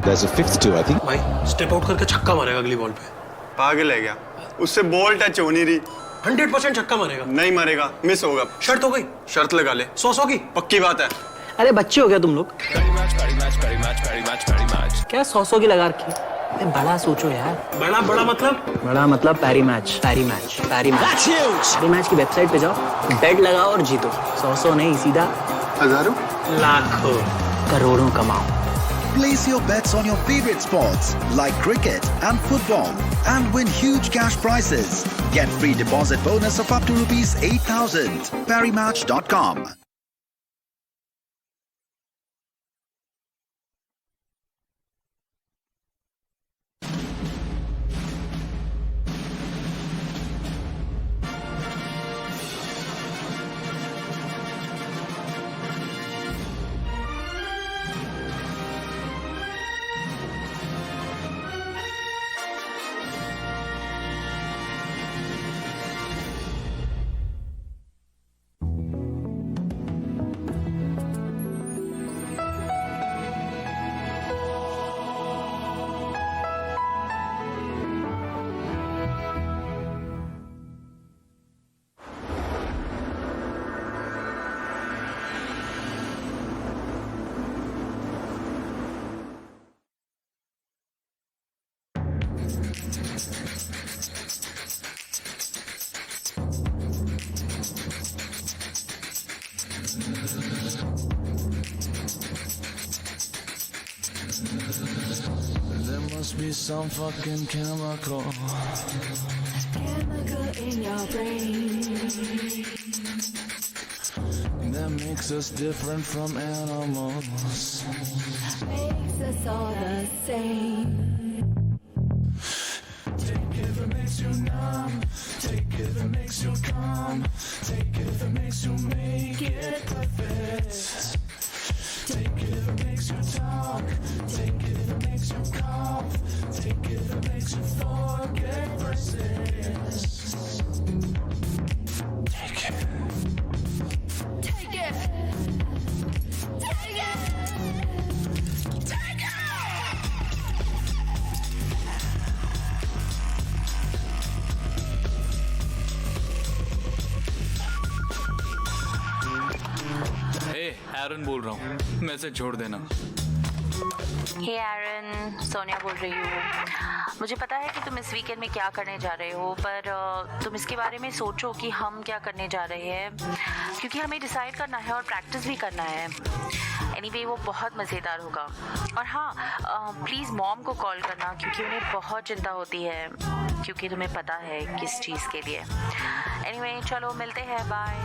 There's a fifth too, I think. भाई step out करके छक्का मारेगा अगली बॉल पे। पागल है क्या? उससे बॉल टच हो नहीं रही। 100% छक्का मारेगा। नहीं मारेगा, मिस होगा। शर्त हो गई। शर्त लगा ले। 100 की पक्की बात है। अरे बच्चे हो गया तुम लोग? क्या 100 की लगा रखी? अरे बड़ा सोचो यार। बड़ा बड़ा मतलब? बड़ा मतलब पैरी मैच की वेबसाइट पे जाओ, बेट लगाओ और जीतो। 100 नहीं, सीधा हजारों, लाखों, करोड़ों कमाओ। Place your bets on your favorite sports like cricket and football and win huge cash prizes. Get free deposit bonus of up to ₹8,000. ParryMatch.com. There must be some fucking chemical in your brain that makes us different from animals. makes us all the same. Take it if it makes you numb. Take it if it makes you calm. Take it if it makes you make it perfect. Take it if it makes you talk. Take it if it makes you cough. Take it if it makes you forget verses. Take it. Take it. Take it. Take it. एरन बोल रहा हूँ, message छोड़ देना। हे एरन, सोनिया बोल रही हूँ। मुझे पता है कि तुम इस वीकेंड में क्या करने जा रहे हो, पर तुम इसके बारे में सोचो कि हम क्या करने जा रहे हैं, क्योंकि हमें डिसाइड करना है और प्रैक्टिस भी करना है। एनीवे, वो बहुत मज़ेदार होगा। और हाँ, प्लीज़ मॉम को कॉल करना, क्योंकि उन्हें बहुत चिंता होती है, क्योंकि तुम्हें पता है किस चीज़ के लिए। एनीवे, चलो मिलते हैं, bye.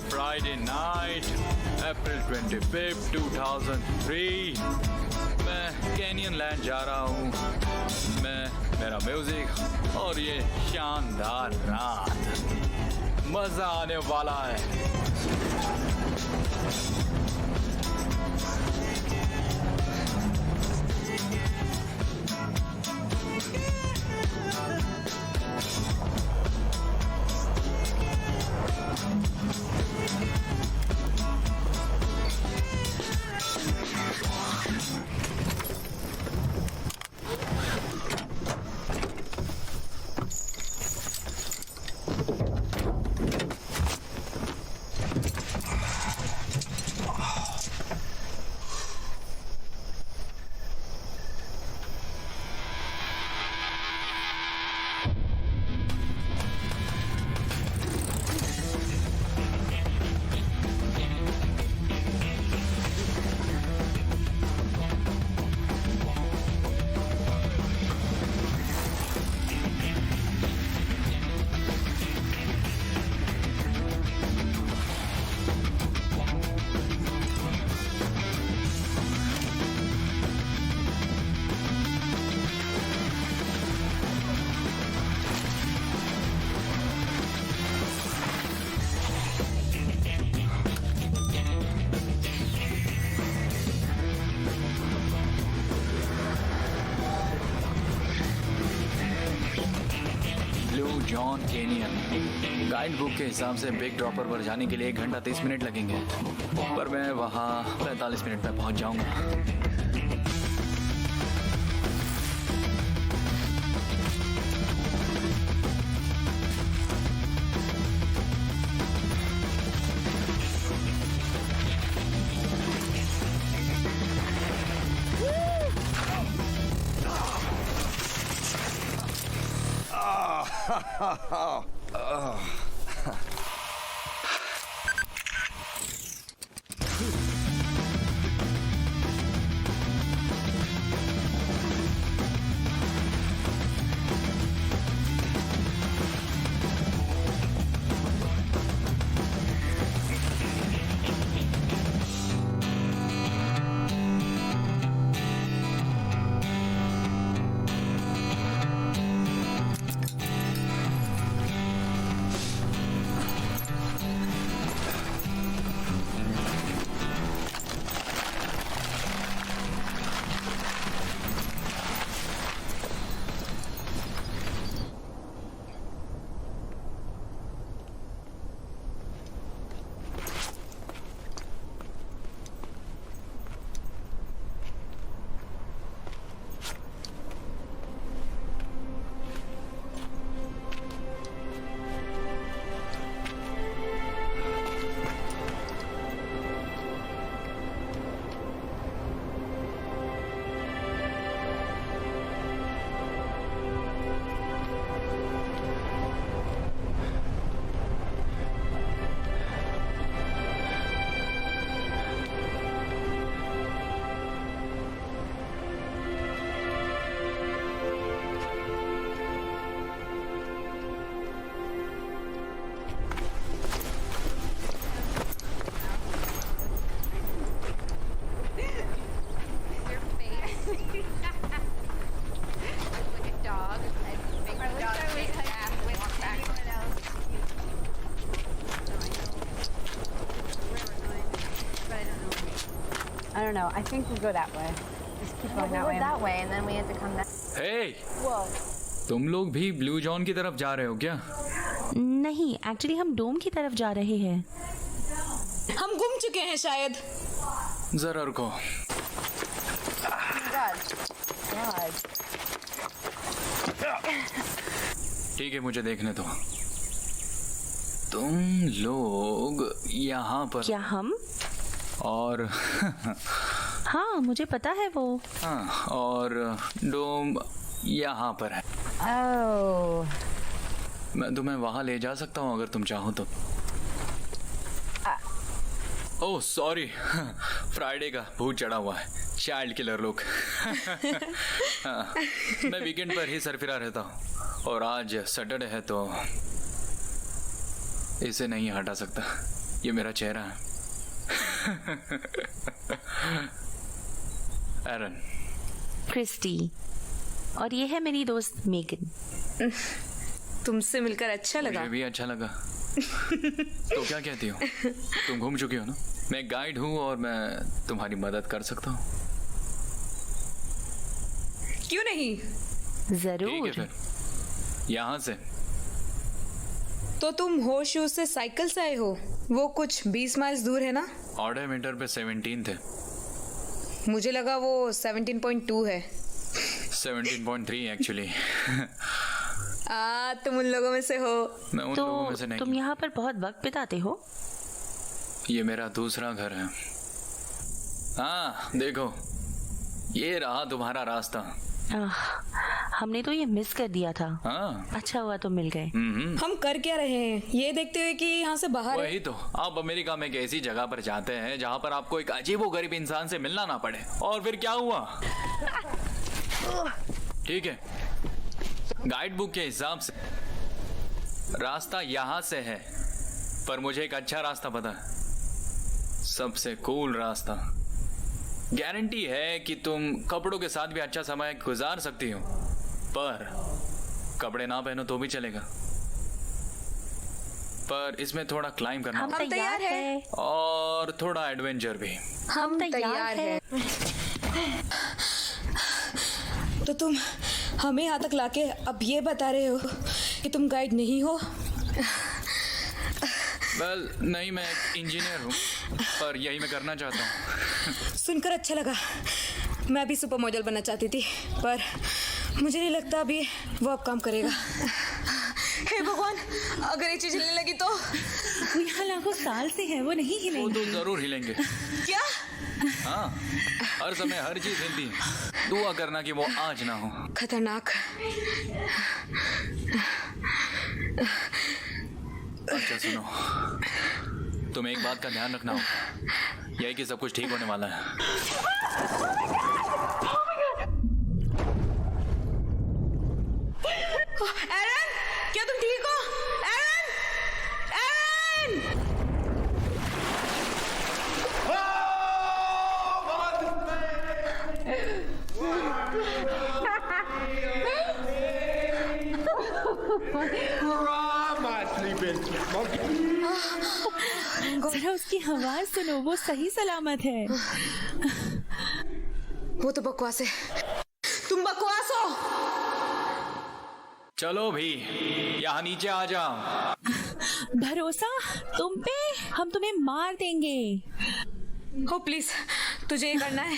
Friday night, April 25th, 2003. मैं केनियन लैंड जा रहा हूँ मैं, मेरा म्यूजिक और ये शानदार रात। मजा आने वाला है। Blue John canyon guide book के हिसाब से बिग ड्रॉपर पर जाने के लिए 1 घंटा 30 मिनट लगेंगे, पर मैं वहाँ 45 मिनट में पहुँच जाऊँगा। I don't know. I think we'll go that way. Just keep going that way. that way, and then we had to come back. Hey, Whoa. तुम लोग भी ब्लू जॉन की तरफ जा रहे हो क्या? नहीं, एक्चुअली हम डोम की तरफ जा रहे हैं। हम गुम चुके हैं शायद। जरा रुको। God. ठीक है, मुझे देखने दो। तुम लोग यहाँ पर क्या हम? और हाँ, मुझे पता है वो। हाँ, और डोम यहाँ पर है। Oh. मैं तुम्हें वहाँ ले जा सकता हूँ अगर तुम चाहो तो। ओह सॉरी, फ्राइडे का भूत चढ़ा हुआ है, चाइल्ड किलर लोग। हाँ, मैं वीकेंड पर ही सरफिरा रहता हूँ और आज सैटरडे है तो इसे नहीं हटा सकता। ये मेरा चेहरा है। एरन, क्रिस्टी और ये है मेरी दोस्त मेगन। तुमसे मिलकर अच्छा लगा। मुझे भी अच्छा लगा। तो क्या कहती हो? तुम घूम चुकी हो ना? मैं गाइड हूँ और मैं तुम्हारी मदद कर सकता हूँ। क्यों नहीं? जरूर। ठीक है फिर यहाँ से। तो तुम होश शूज से साइकिल से आए हो? वो कुछ 20 माइल्स दूर है ना? ऑर्डर मीटर पे 17 थे। मुझे लगा वो 17.2 है। 17.3 एक्चुअली। तुम उन लोगों में से हो। मैं उन लोगों में से तो नहीं। तुम यहाँ पर बहुत वक्त बिताते हो? ये मेरा दूसरा घर है। हाँ देखो, ये रहा तुम्हारा रास्ता। हमने तो ये मिस कर दिया था। हाँ अच्छा हुआ तुम मिल गए। हम कर क्या रहे हैं ये देखते हुए कि यहाँ से बाहर है। वही तो, आप अमेरिका में एक ऐसी जगह पर जाते हैं जहाँ पर आपको एक अजीबोगरीब इंसान से मिलना ना पड़े। और फिर क्या हुआ? ठीक है, गाइड बुक के हिसाब से रास्ता यहाँ से है, पर मुझे एक अच्छा रास्ता पता है, सबसे कूल रास्ता। गारंटी है कि तुम कपड़ों के साथ भी अच्छा समय गुजार सकती हो, पर कपड़े ना पहनो तो भी चलेगा। पर इसमें थोड़ा क्लाइंब करना हम तैयार हैं। और थोड़ा एडवेंचर भी। हम तैयार हैं। तो तुम हमें यहाँ तक लाके अब ये बता रहे हो कि तुम गाइड नहीं हो? वेल नहीं, मैं एक इंजीनियर हूँ, पर यही मैं करना चाहता हूँ। सुनकर अच्छा लगा। मैं भी सुपर मॉडल बनना चाहती थी, पर मुझे नहीं लगता अभी वो अब काम करेगा। हे भगवान, अगर ये चीज हिलने लगी तो? वो यहाँ लाखों साल से है, वो नहीं वो हिलेंगे। तो जरूर हिलेंगे। क्या? हाँ, हर समय हर चीज हिलती है। दुआ करना कि वो आज ना हो। खतरनाक। अच्छा सुनो, तुम्हें एक बात का ध्यान रखना होगा, यही कि सब कुछ ठीक होने वाला है। एरन, क्या तुम ठीक हो? एरन! एरन! जरा उसकी आवाज सुनो, वो सही सलामत है। वो तो बकवास है। तुम बकवास हो। चलो भी, यहाँ नीचे आ जाओ। भरोसा तुम पे, हम तुम्हें मार देंगे। हो प्लीज, तुझे ये करना है।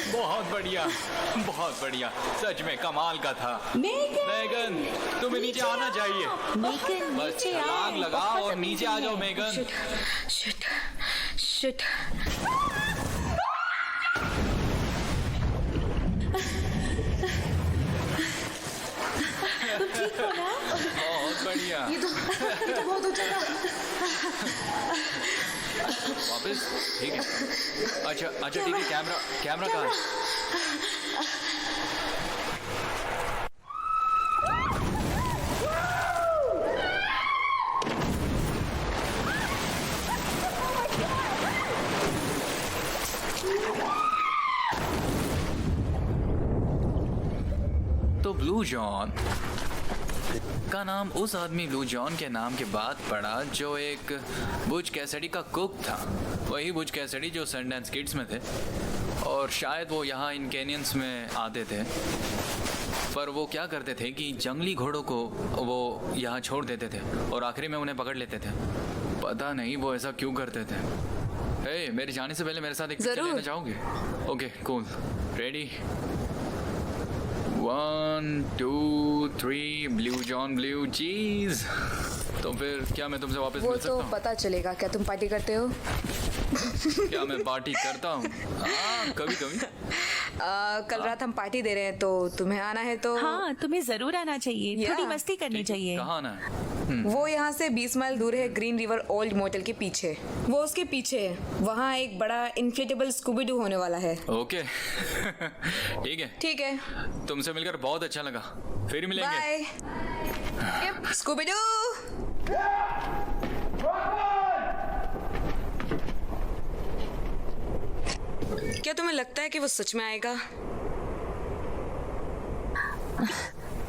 बहुत बढ़िया, बहुत बढ़िया, सच में कमाल का था। मेगन, तुम्हें नीचे आना चाहिए। मेगन, बस नीचे आओ। छलांग लगाओ और नीचे आ जाओ मेगन। Shit, shit. तुम ठीक हो ना? बहुत बढ़िया। ये तो बहुत ऊंचा था। वापस ठीक है। अच्छा अच्छा ठीक है, कैमरा कहाँ है? तो ब्लू जॉन का नाम उस आदमी ब्लू जॉन के नाम के बाद पड़ा जो एक बुच कैसिडी का कुक था। वही बुच कैसिडी जो सनडांस किड्स में थे, और शायद वो यहाँ इन कैनियंस में आते थे। पर वो क्या करते थे कि जंगली घोड़ों को वो यहाँ छोड़ देते थे और आखिरी में उन्हें पकड़ लेते थे। पता नहीं वो ऐसा क्यों करते थे। हे, मेरे जाने से पहले मेरे साथ एक पिक्चर लेना चाहोगे? Okay cool, ready? 1 2 3 blue John blue चीज। तो फिर क्या मैं तुमसे वापस मिल सकता हूँ? पता चलेगा। क्या तुम पार्टी करते हो? क्या मैं पार्टी करता हूँ? हाँ, कभी कभी। कल रात हम पार्टी दे रहे हैं, तो तुम्हें आना है तो? हाँ, तुम्हें जरूर आना चाहिए। थोड़ी मस्ती करनी चाहिए। कहाँ आना है? वो यहाँ से 20 माइल दूर है, ग्रीन रिवर ओल्ड मोटल के पीछे। वो उसके पीछे है। वहाँ एक बड़ा इन्फ्लेटेबल स्कूबी डू होने वाला है। ओके ठीक है। ठीक है, तुमसे मिलकर बहुत अच्छा लगा। फिर मिलेंगे। Bye Scooby Doo. क्या तुम्हें लगता है कि वो सच में आएगा?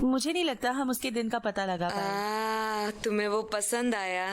मुझे नहीं लगता हम उसके दिन का पता लगा पाए। तुम्हें वो पसंद आया।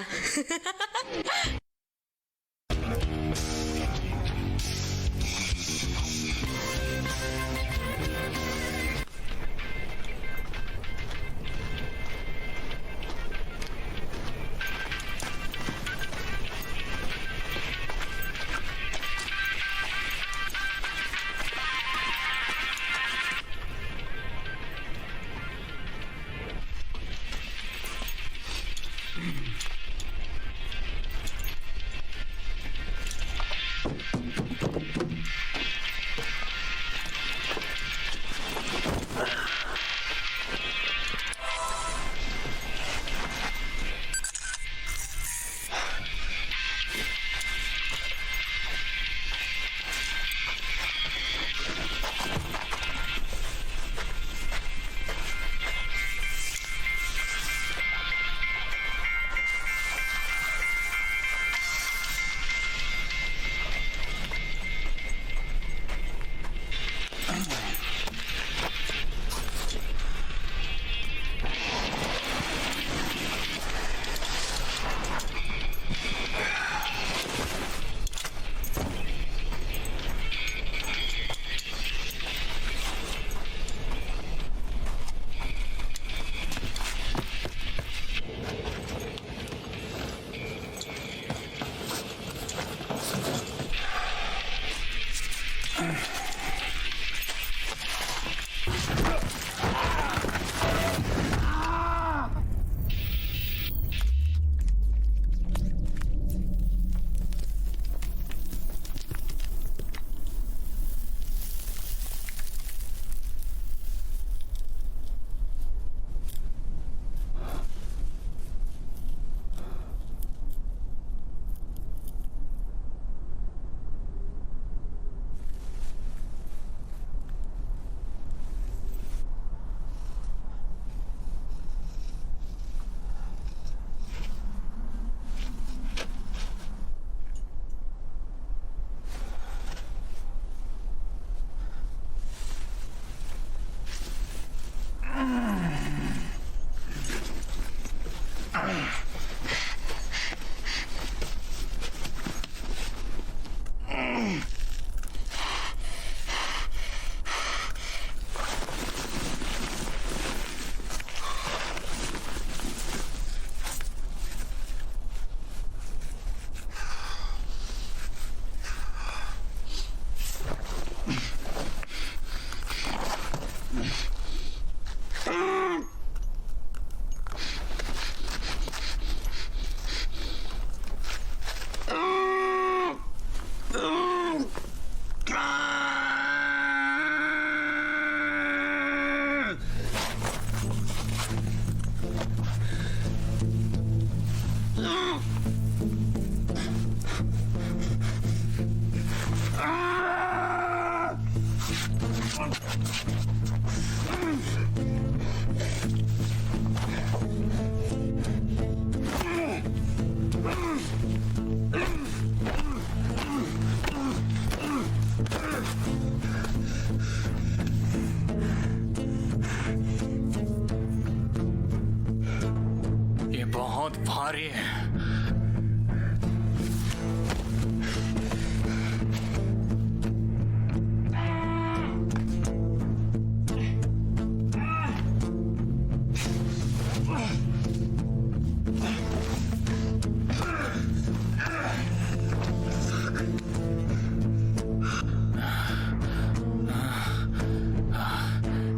बहुत भारी है।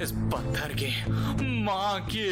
इस पत्थर की माँ की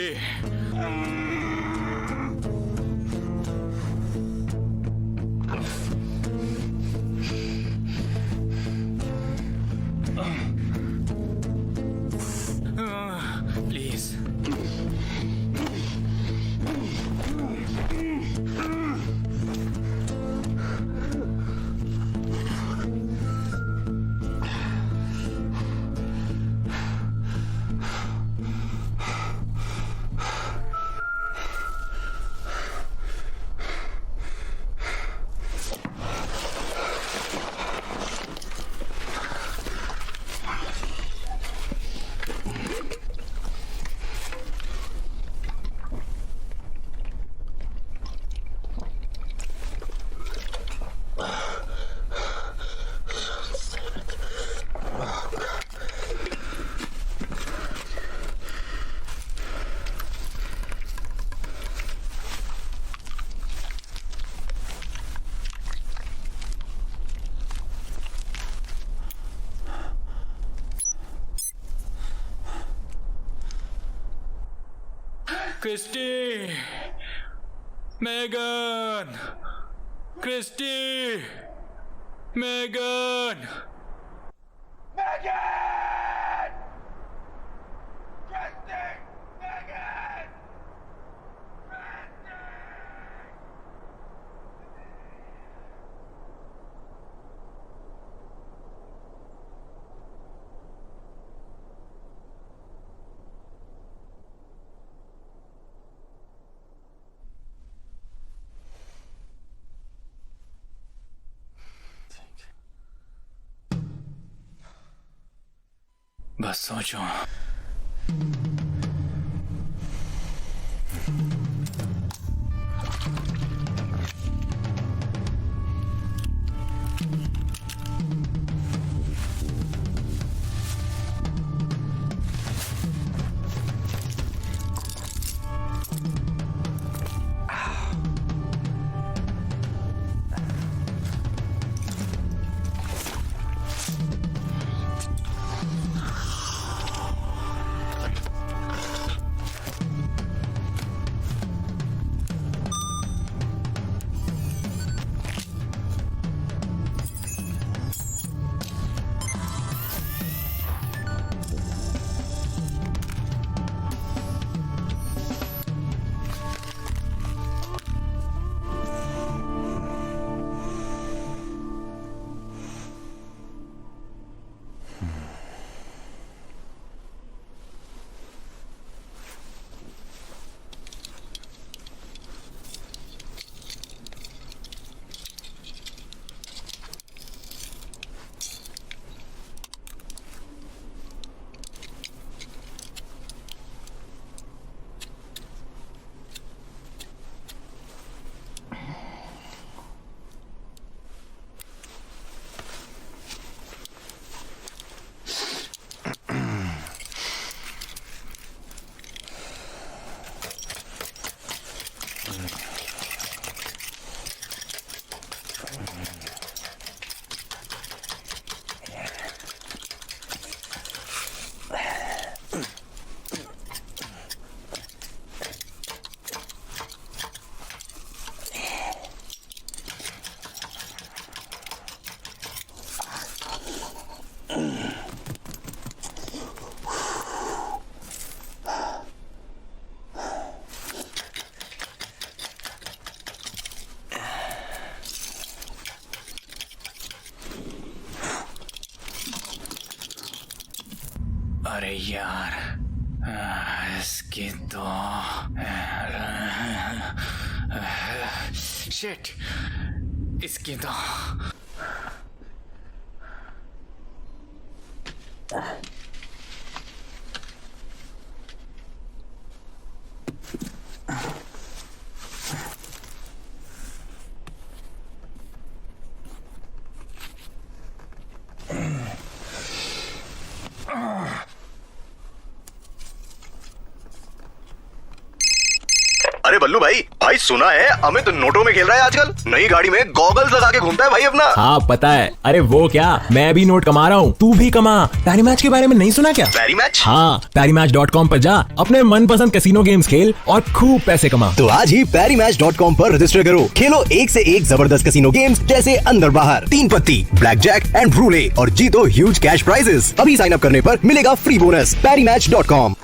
क्रिस्टी, मेगन, क्रिस्टी, मेगन, बस सोचो। अरे यार, इसकी तो शिट, इसकी तो अरे बल्लू भाई, भाई सुना है अमित नोटों में खेल रहा है आजकल। नई गाड़ी में गॉगल्स लगा के घूमता है भाई अपना। हाँ पता है। अरे वो क्या, मैं भी नोट कमा रहा हूँ, तू भी कमा। पैरी मैच के बारे में नहीं सुना क्या? पैरी मैच? हाँ, PariMatch.com पर जा, अपने मनपसंद कैसीनो गेम्स खेल और खूब पैसे कमा। तो आज ही PariMatch.com पर रजिस्टर करो, खेलो एक से एक जबरदस्त कैसीनो गेम्स जैसे अंदर बाहर, 3 पत्ती, ब्लैक जैक एंड रूले और जीतो ह्यूज कैश प्राइजेस। अभी साइन अप करने पर मिलेगा फ्री बोनस। PariMatch.com।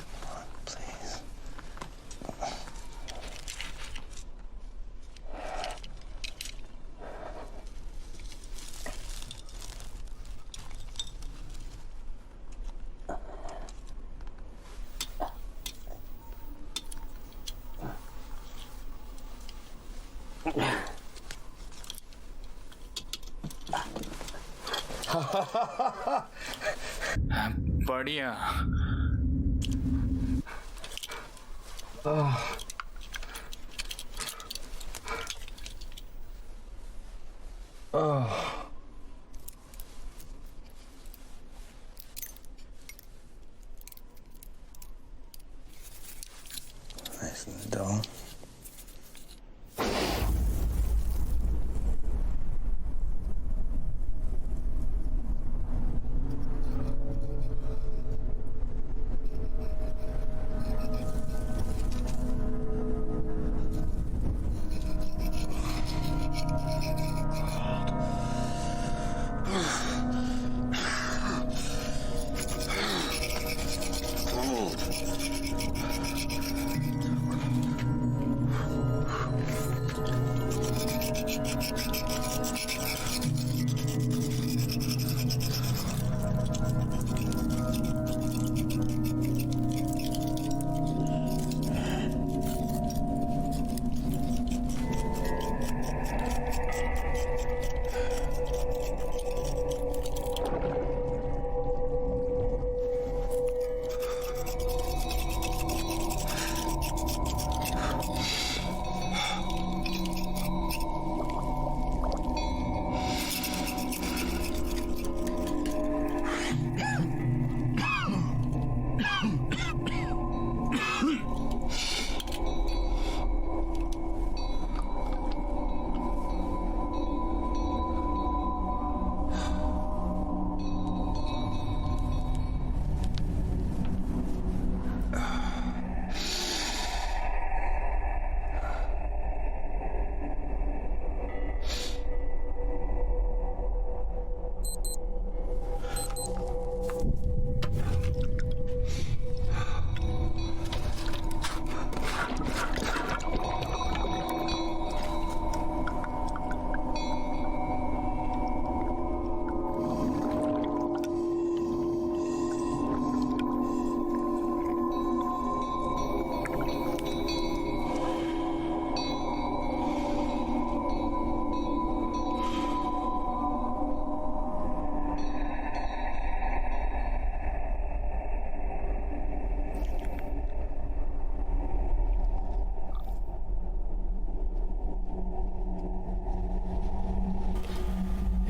बढ़िया। दो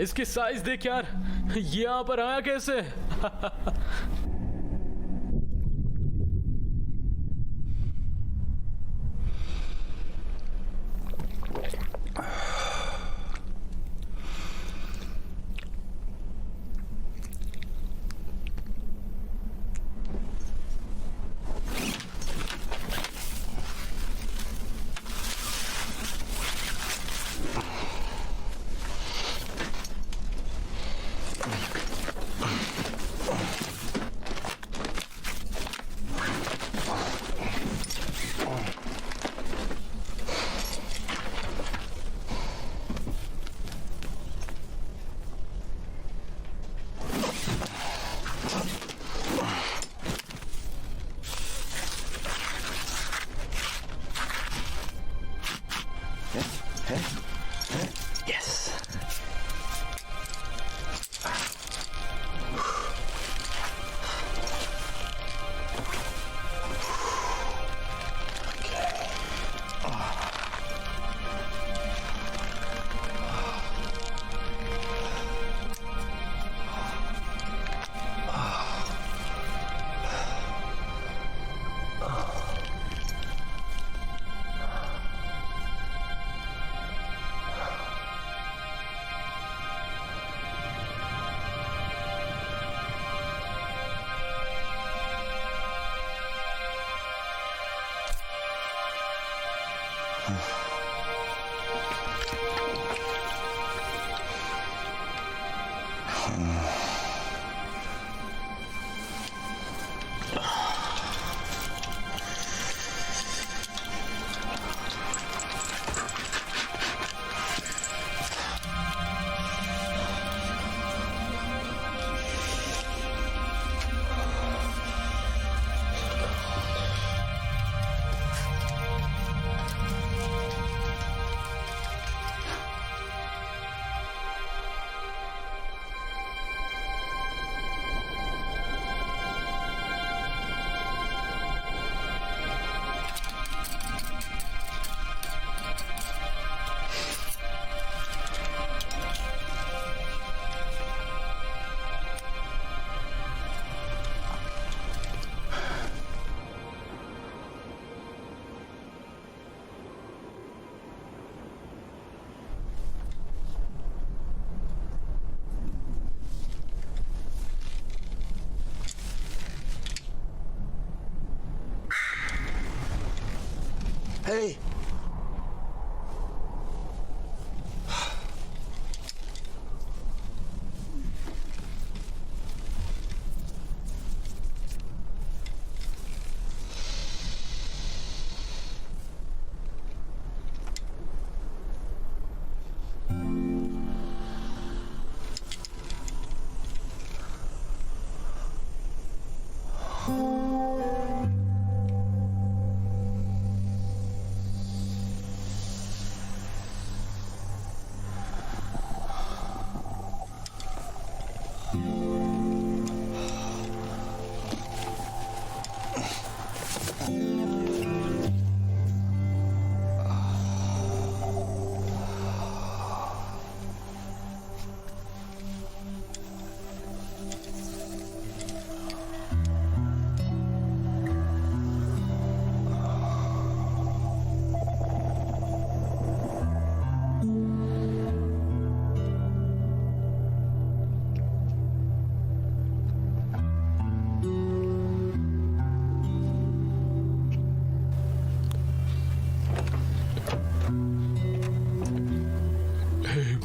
इसकी साइज देख यार, ये यहाँ पर आया कैसे? Hey!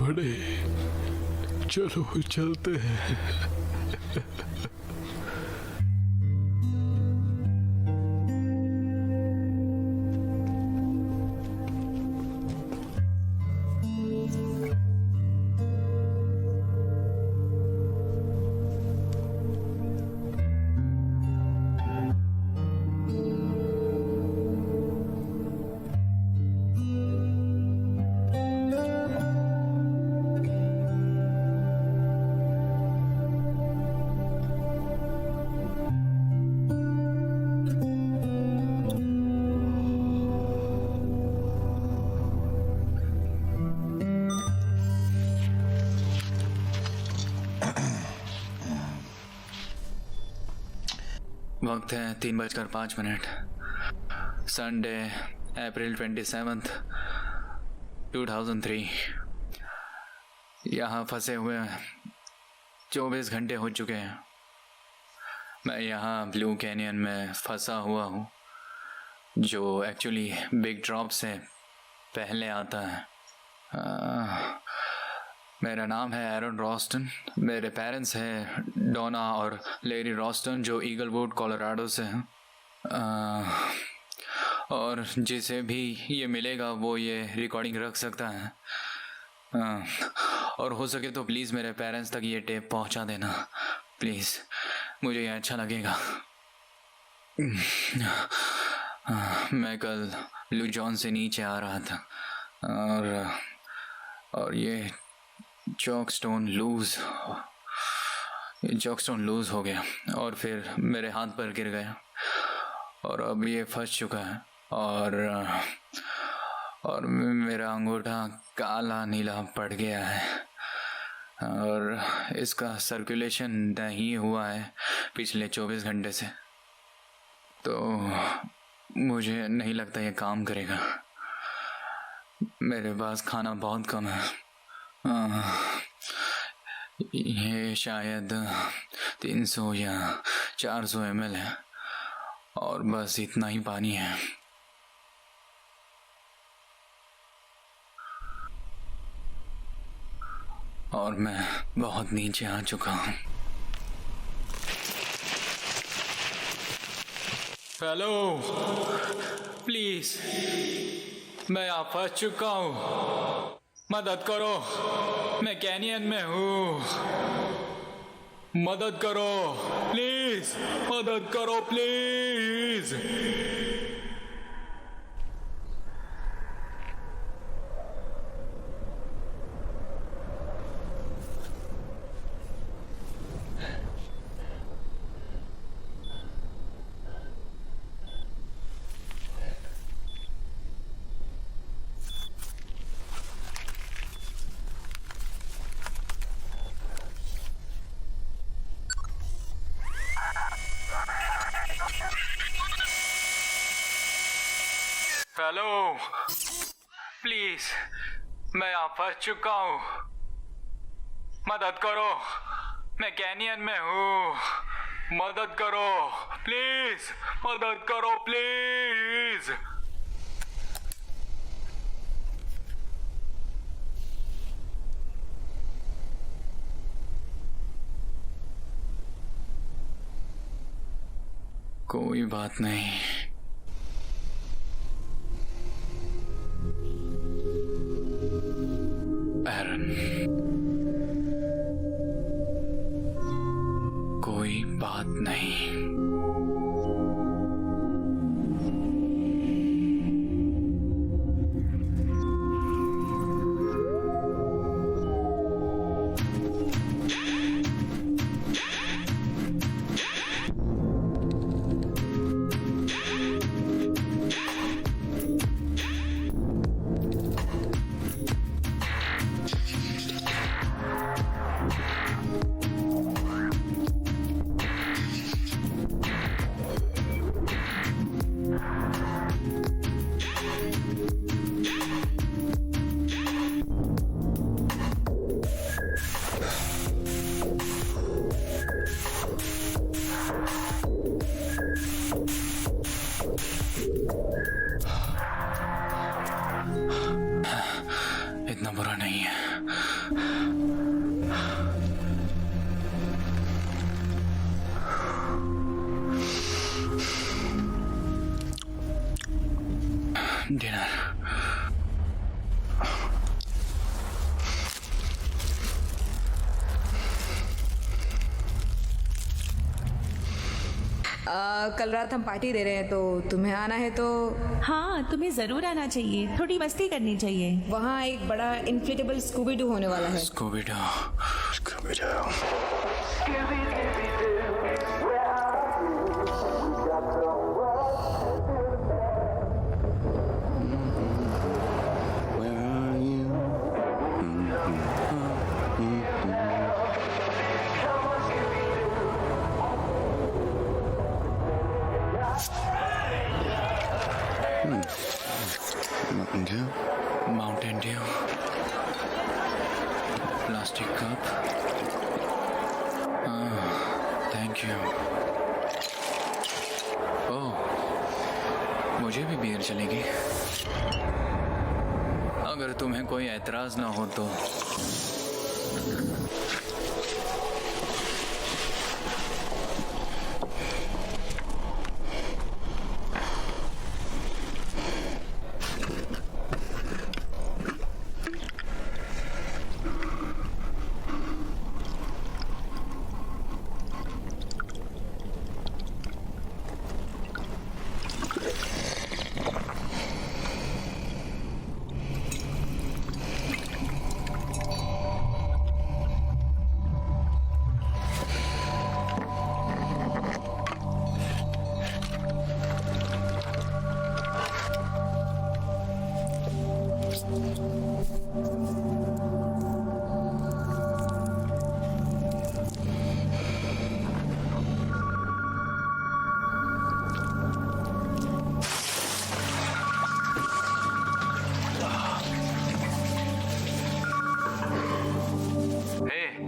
बड़े चलो चलते हैं। वक्त है 3:05। संडे अप्रैल 27, 2003। यहाँ फंसे हुए 24 घंटे हो चुके हैं। मैं यहाँ ब्लू कैनियन में फंसा हुआ हूँ, जो एक्चुअली बिग ड्रॉप से पहले आता है। मेरा नाम है एरन रॉस्टन। मेरे पेरेंट्स हैं डोना और लेरी रॉस्टन, जो ईगलवुड कोलोराडो से हैं। और जिसे भी ये मिलेगा वो ये रिकॉर्डिंग रख सकता है। और हो सके तो प्लीज़ मेरे पेरेंट्स तक ये टेप पहुंचा देना, प्लीज़। मुझे ये अच्छा लगेगा। मैं कल ब्लू जॉन से नीचे आ रहा था और ये चॉकस्टोन लूज हो गया और फिर मेरे हाथ पर गिर गया और अब ये फंस चुका है और मेरा अंगूठा काला नीला पड़ गया है और इसका सर्कुलेशन नहीं हुआ है पिछले 24 घंटे से। तो मुझे नहीं लगता ये काम करेगा। मेरे पास खाना बहुत कम है। ये शायद 300 या 400 ml है और बस इतना ही पानी है। और मैं बहुत नीचे आ चुका हूँ। हेलो, प्लीज, मैं यहाँ फंस चुका हूँ, मदद करो। मैं कैनियन में हूँ, मदद करो प्लीज, मदद करो प्लीज। हेलो, प्लीज, मैं यहाँ फंस चुका हूँ, मदद करो। मैं कैनियन में हूँ, मदद करो प्लीज, मदद करो प्लीज। कोई बात नहीं। एरन, कोई बात नहीं। इतना बुरा नहीं है। डिनर। कल रात हम पार्टी दे रहे हैं, तो तुम्हें आना है तो? हाँ, तुम्हें जरूर आना चाहिए, थोड़ी मस्ती करनी चाहिए। वहाँ एक बड़ा इन्फ्लेटेबल स्कूबी डू होने वाला है। Scooby Doo. Mountain Dew, plastic cup, thank you. Oh, मुझे भी बियर चलेगी अगर तुम्हें कोई एतराज ना हो तो।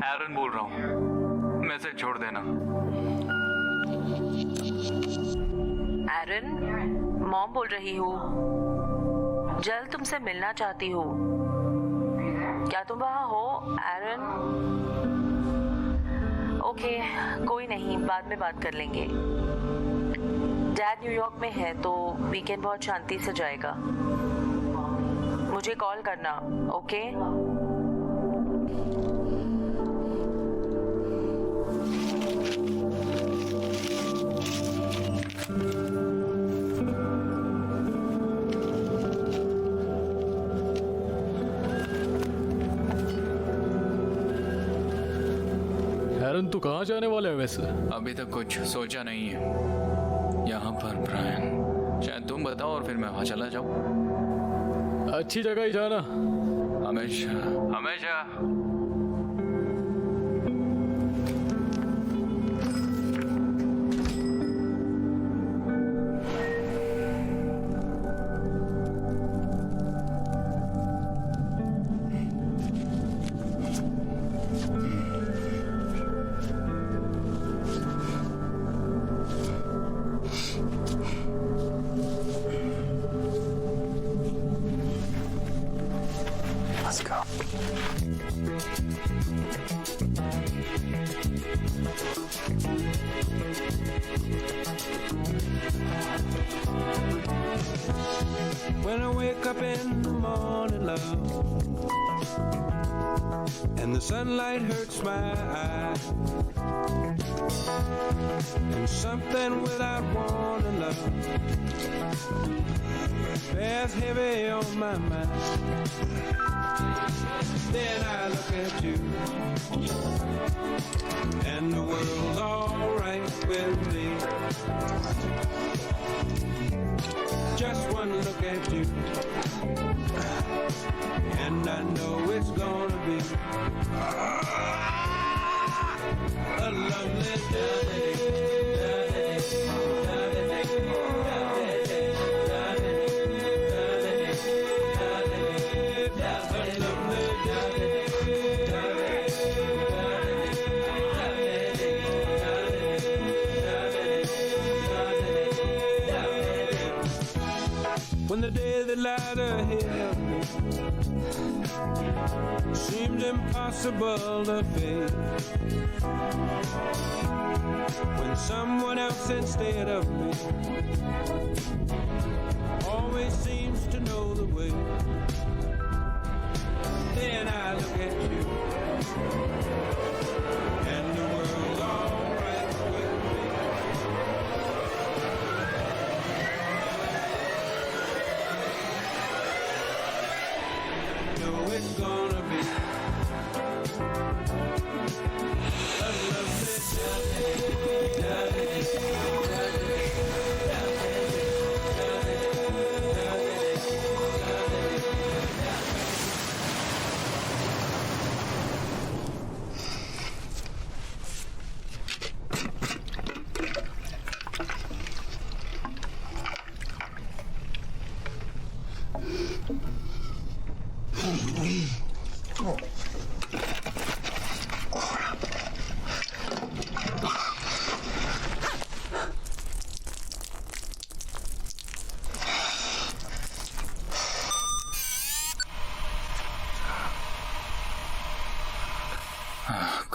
एरन बोल रहा हूँ, मैसेज छोड़ देना। एरन, मॉम बोल रही हूँ, जल्द तुमसे मिलना चाहती हूँ। क्या तुम वहाँ हो एरन? ओके, कोई नहीं, बाद में बात कर लेंगे। डैड न्यूयॉर्क में है तो वीकेंड बहुत शांति से जाएगा। मुझे कॉल करना, ओके? एरन, तू कहाँ जाने वाला है वैसे? अभी तक कुछ सोचा नहीं है। यहाँ पर ब्रायन, शायद तुम बताओ और फिर मैं वहाँ चला जाऊँ। अच्छी जगह ही जाना। हमेशा हमेशा। Let's go. When I wake up in the morning, love, and the sunlight hurts my eyes, and something without warning, love, bears heavy on my mind. Then I look at you, and the world's alright with me. Just one look at you, and I know it's gonna be a lovely day. When the day that lies ahead of me seems impossible to face, when someone else instead of me always seems to know the way, then I look at you, and the world's alright with me. Know it's gonna be a lovely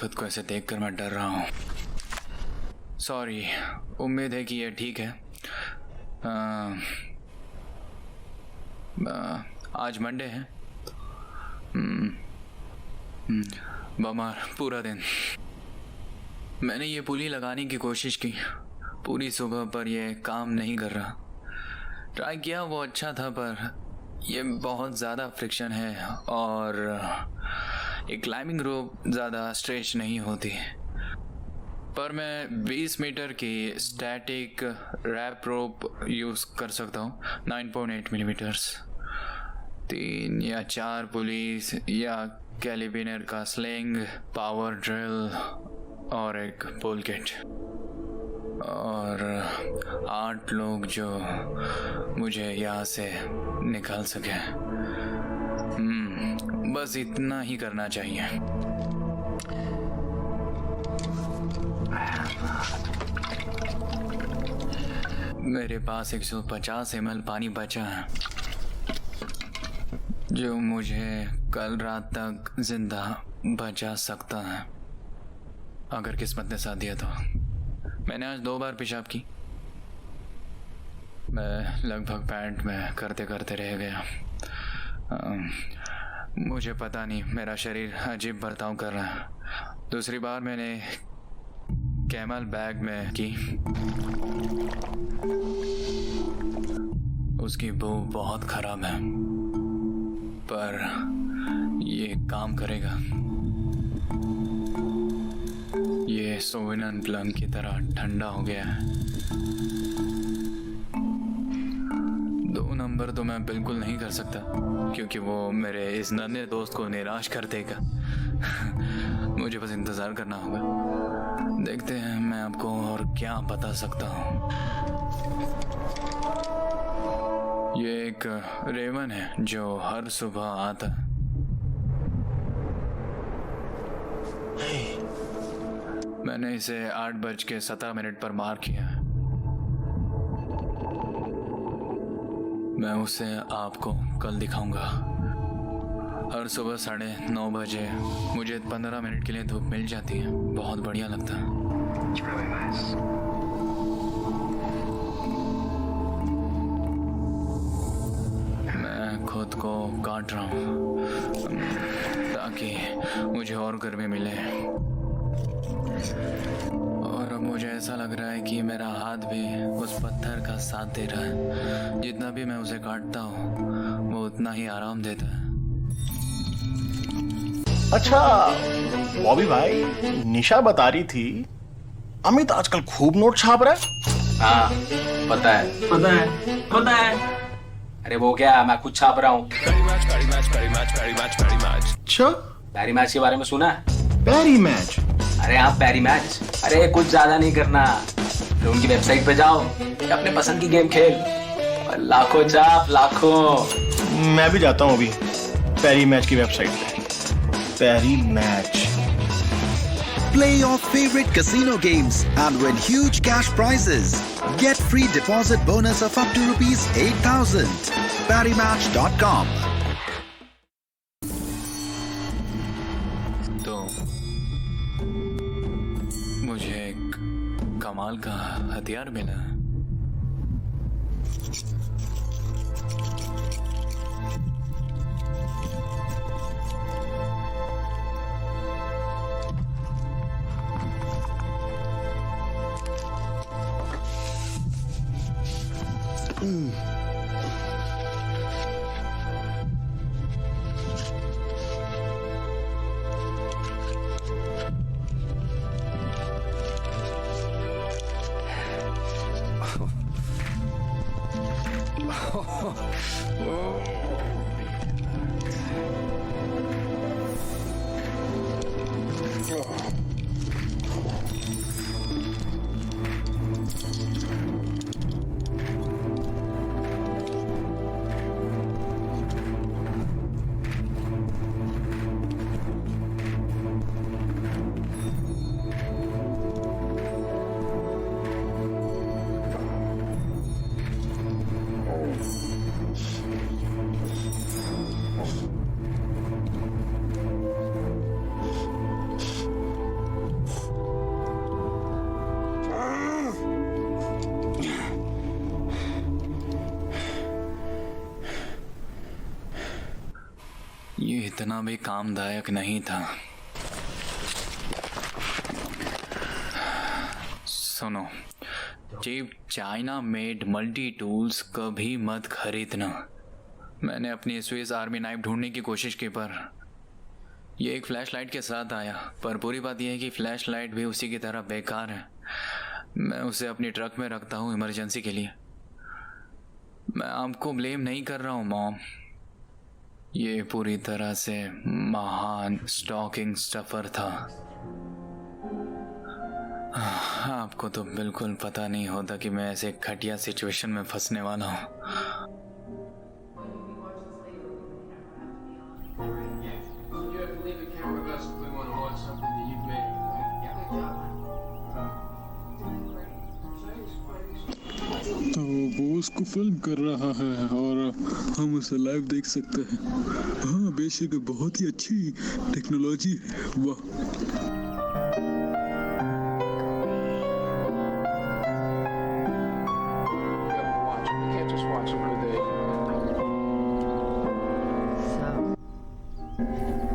खुद को ऐसे देखकर मैं डर रहा हूँ। Sorry, उम्मीद है कि ये ठीक है। आज मंडे है। बमार पूरा दिन मैंने ये पुली लगाने की कोशिश की पूरी सुबह, पर ये काम नहीं कर रहा। ट्राई किया, वो अच्छा था, पर ये बहुत ज़्यादा फ्रिक्शन है और ये क्लाइंबिंग रोप ज़्यादा स्ट्रेच नहीं होती। पर मैं 20 मीटर की स्टैटिक रैप रोप यूज़ कर सकता हूँ, 9.8 मिलीमीटर्स। 3 या 4 पुलिस या कैलिबिनर का स्लिंग, पावर ड्रिल और एक पुल किट, और 8 लोग जो मुझे यहाँ से निकाल सके। बस इतना ही करना चाहिए। मेरे पास 150 ml पानी बचा है जो मुझे कल रात तक जिंदा बचा सकता है, अगर किस्मत ने साथ दिया तो। मैंने आज 2 बार पेशाब की। मैं लगभग पैंट में करते करते रह गया। मुझे पता नहीं, मेरा शरीर अजीब बर्ताव कर रहा है। दूसरी बार मैंने कैमल बैग में की। उसकी बू बहुत खराब है, पर ये काम करेगा। ये सोविनन ब्लैंक की तरह ठंडा हो गया है। 2 नंबर तो मैं बिल्कुल नहीं कर सकता, क्योंकि वो मेरे इस नन्हे दोस्त को निराश कर देगा। मुझे बस इंतज़ार करना होगा। देखते हैं मैं आपको और क्या बता सकता हूँ। ये एक रेवन है जो हर सुबह आता है। मैंने इसे 8:17 पर मार किया। मैं उसे आपको कल दिखाऊंगा। हर सुबह 9:30 बजे मुझे 15 मिनट के लिए धूप मिल जाती है। बहुत बढ़िया लगता है। मैं खुद को काट रहा हूँ ताकि मुझे और गर्मी मिले, और अब मुझे ऐसा लग रहा है कि मेरा हाथ भी उस पत्थर का साथ दे रहा है। जितना भी मैं उसे काटता हूँ वो उतना ही आराम देता है। अच्छा बॉबी भाई, निशा बता रही थी अमित आजकल खूब नोट छाप रहा है। हाँ पता है। अरे वो क्या, मैं खुद छाप रहा हूँ। अच्छा, पैरी मैच के बारे में सुना है? पैरी मैच? अरे हाँ पैरी मैच। अरे कुछ ज्यादा नहीं करना, तो उनकी वेबसाइट पे जाओ, अपने पसंद की गेम खेल और लाखों चाप, लाखों। मैं भी जाता हूँ अभी पैरी मैच की वेबसाइट पे। पैरी match. Play your favorite casino games and win huge cash prizes. Get free deposit bonus of up to rupees 8,000. ParryMatch.com. तो मुझे एक कमाल का हथियार मिला। ये इतना भी कामदायक नहीं था। सुनो, cheap China made multi tools कभी मत खरीदना। मैंने अपनी स्विस आर्मी नाइफ ढूंढने की कोशिश की, पर ये एक फ्लैशलाइट के साथ आया। पर बुरी बात यह है कि फ्लैशलाइट भी उसी की तरह बेकार है। मैं उसे अपनी ट्रक में रखता हूँ इमरजेंसी के लिए। मैं आपको ब्लेम नहीं कर रहा हूँ मॉम, ये पूरी तरह से महान स्टॉकिंग स्टफर था। आपको तो बिल्कुल पता नहीं होता कि मैं ऐसे घटिया सिचुएशन में फंसने वाला हूँ। तो वो उसको फिल्म कर रहा है और हम उसे लाइव देख सकते हैं। हाँ, बेशक बहुत ही अच्छी टेक्नोलॉजी है। वाह।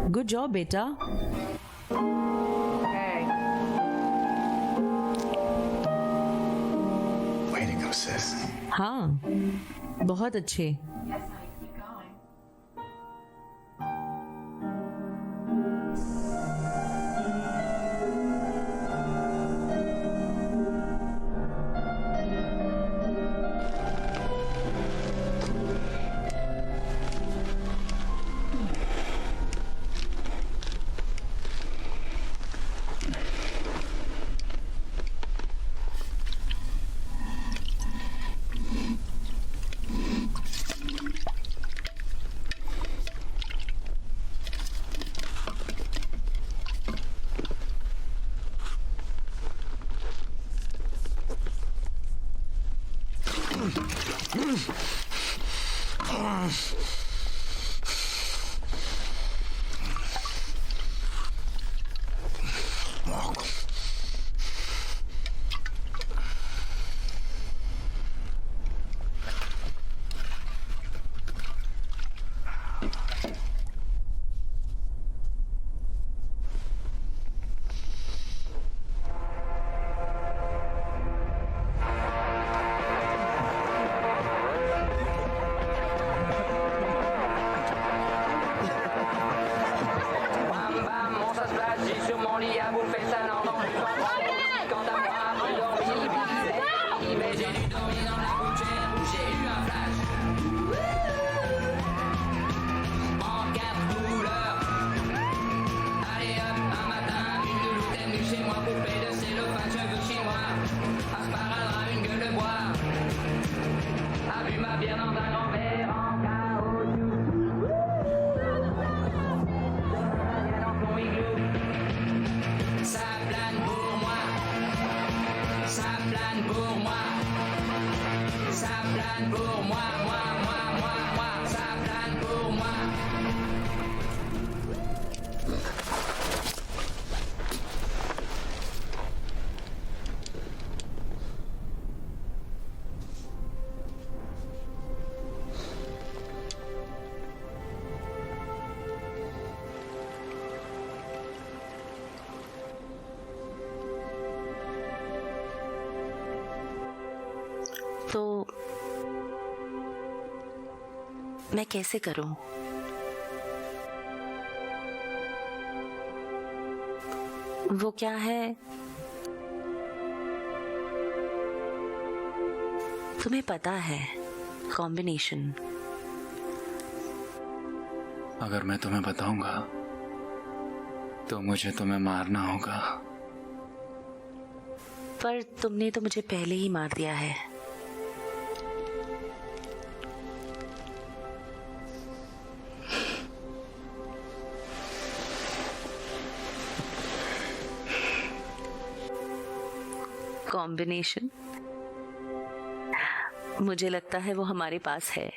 गुड जॉब बेटा। हाँ, बहुत अच्छे। तो मैं कैसे करूं? वो क्या है, तुम्हें पता है, कॉम्बिनेशन। अगर मैं तुम्हें बताऊंगा तो मुझे तुम्हें मारना होगा। पर तुमने तो मुझे पहले ही मार दिया है। कॉम्बिनेशन, मुझे लगता है वो हमारे पास है।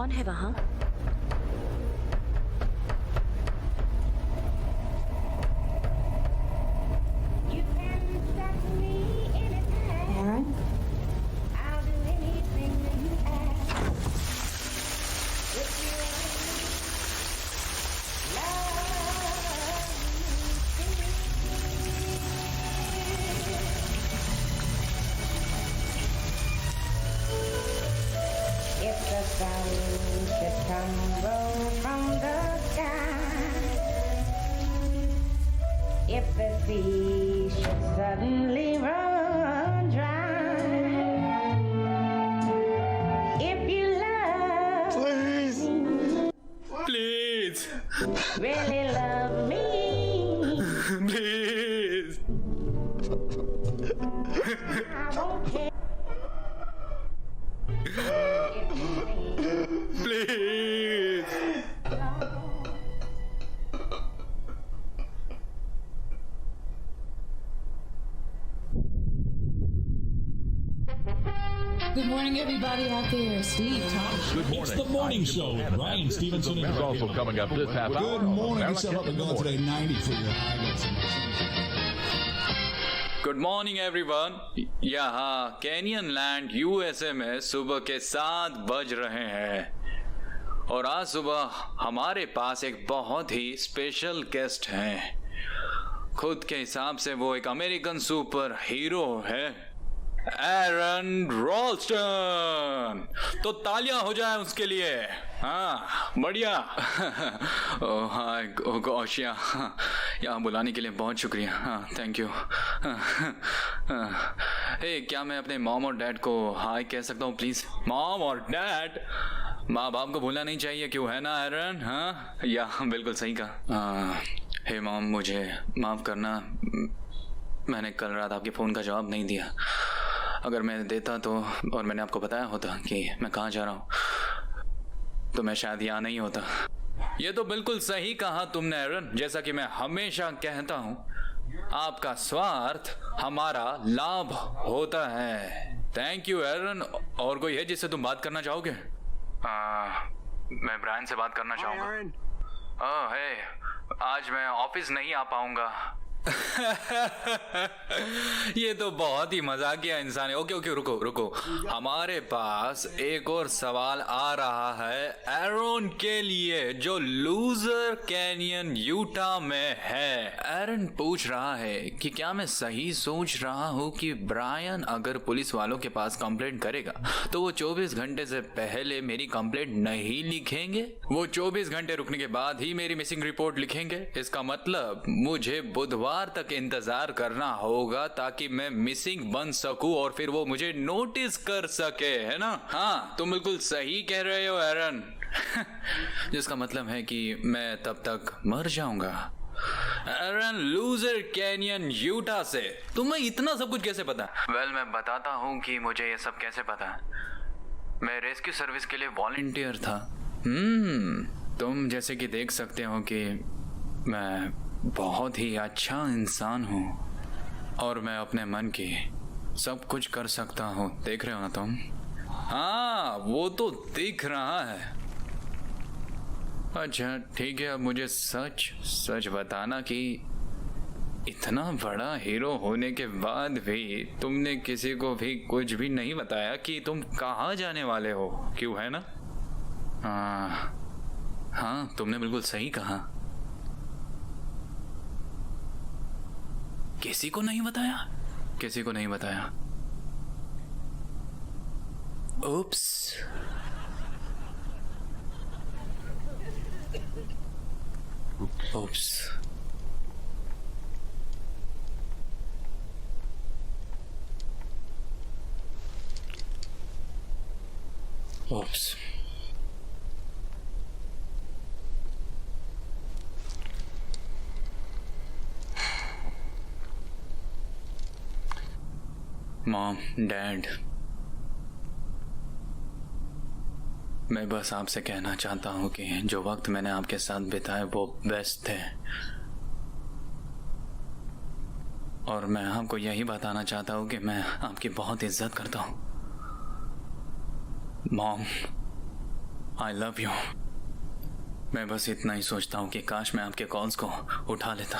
कौन है वहाँ? If the sun should tumble from the sky, if the sea should suddenly run dry, if you love me, Please. really love me, Please. I won't care. Please. Good morning, everybody out there. Steve, Tom. Good morning. It's the morning show with Ryan Stevenson and also coming up this half hour. Good morning. It's up and going today, 90 for your good morning everyone. यहाँ canyon land USA में सुबह के 7 बज रहे हैं और आज सुबह हमारे पास एक बहुत ही स्पेशल गेस्ट हैं। खुद के हिसाब से वो एक अमेरिकन सुपर हीरो है, एरन रॉल्स्टन। तो तालियां हो जाए उसके लिए। हाँ बढ़िया। ओह हाय गॉश, यहाँ बुलाने के लिए बहुत शुक्रिया। हाँ थैंक यू। हे क्या मैं अपने मॉम और डैड को हाय कह सकता हूँ प्लीज? मॉम और डैड, माँ बाप को भूलना नहीं चाहिए, क्यों है ना एरन? हाँ या बिल्कुल सही कहा। हे मॉम, मुझे माफ करना, मैंने कल रात आपके फ़ोन का जवाब नहीं दिया। अगर मैं देता तो, और मैंने आपको बताया होता कि मैं कहाँ जा रहा हूँ, तो मैं शायद यहाँ नहीं होता। ये तो बिल्कुल सही कहा तुमने एरन। जैसा कि मैं हमेशा कहता हूँ, आपका स्वार्थ हमारा लाभ होता है। थैंक यू एरन। और कोई है जिससे तुम बात करना चाहोगे? मैं ब्रायन से बात करना चाहूँगा। ओह हे, आज मैं ऑफिस नहीं आ पाऊंगा। ये तो बहुत ही मजाकिया इंसान है। ओके रुको। हमारे पास एक और सवाल आ रहा है एरन के लिए, जो लूजर कैनियन यूटा में है। एरन पूछ रहा है कि क्या मैं सही सोच रहा हूँ कि ब्रायन अगर पुलिस वालों के पास कंप्लेंट करेगा तो वो 24 घंटे से पहले मेरी कंप्लेंट नहीं लिखेंगे, वो 24 घंटे रुकने के बाद ही मेरी मिसिंग रिपोर्ट लिखेंगे। इसका मतलब मुझे बुधवार तक इंतजार करना होगा ताकि मैं मिसिंग बन सकूं और फिर वो मुझे नोटिस कर सके, है ना? हाँ तुम बिल्कुल सही कह रहे हो एरन। जिसका मतलब है कि मैं तब तक मर जाऊंगा। एरन लूजर कैनियन यूटा से तुम्हें इतना सब कुछ कैसे पता? वेल मैं बताता हूँ कि मुझे ये सब कैसे पता। मैं रेस्क्यू सर्विस के लिए वॉलंटियर था। तुम जैसे कि देख सकते हो कि मैं बहुत ही अच्छा इंसान हूँ और मैं अपने मन की सब कुछ कर सकता हूँ। देख रहे हो ना तुम? हाँ वो तो दिख रहा है। अच्छा ठीक है, अब मुझे सच बताना कि इतना बड़ा हीरो होने के बाद भी तुमने किसी को भी कुछ भी नहीं बताया कि तुम कहाँ जाने वाले हो, क्यों है ना? हाँ तुमने बिल्कुल सही कहा। किसी को नहीं बताया। Oops. मॉम, डैड, मैं बस आपसे कहना चाहता हूँ कि जो वक्त मैंने आपके साथ बिताया वो बेस्ट थे, और मैं आपको यही बताना चाहता हूँ कि मैं आपकी बहुत इज्जत करता हूँ। Mom, I love you. मैं बस इतना ही सोचता हूँ कि काश मैं आपके कॉल्स को उठा लेता।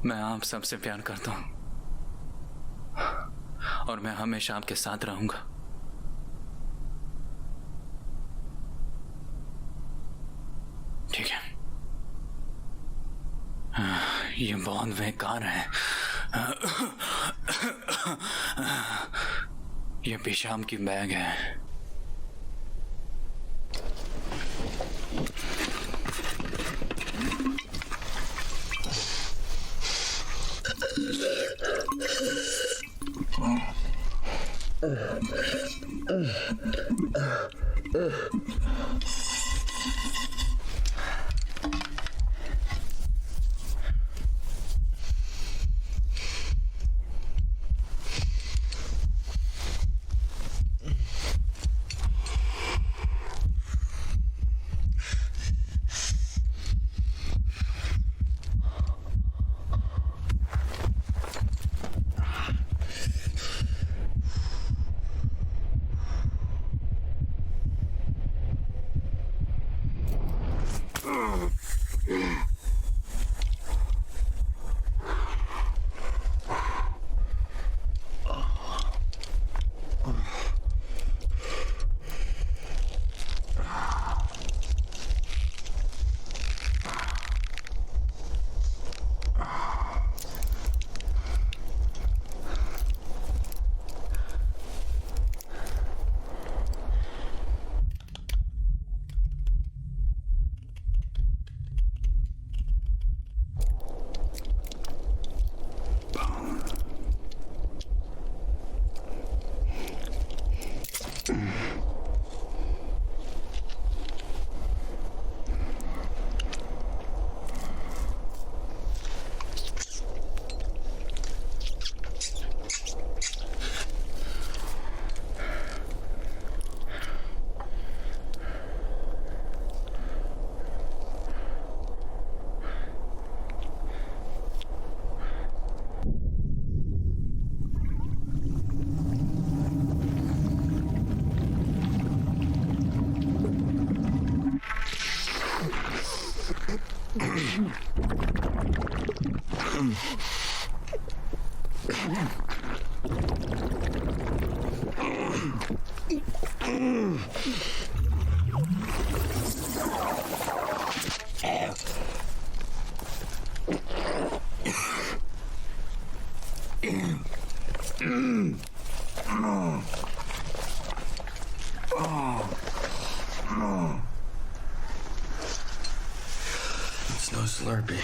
मैं आप सबसे प्यार करता हूँ और मैं हमेशा आपके साथ रहूंगा। ठीक है, ये बहुत बेकार है। ये पेशाब की बैग है। It's no Slurpee.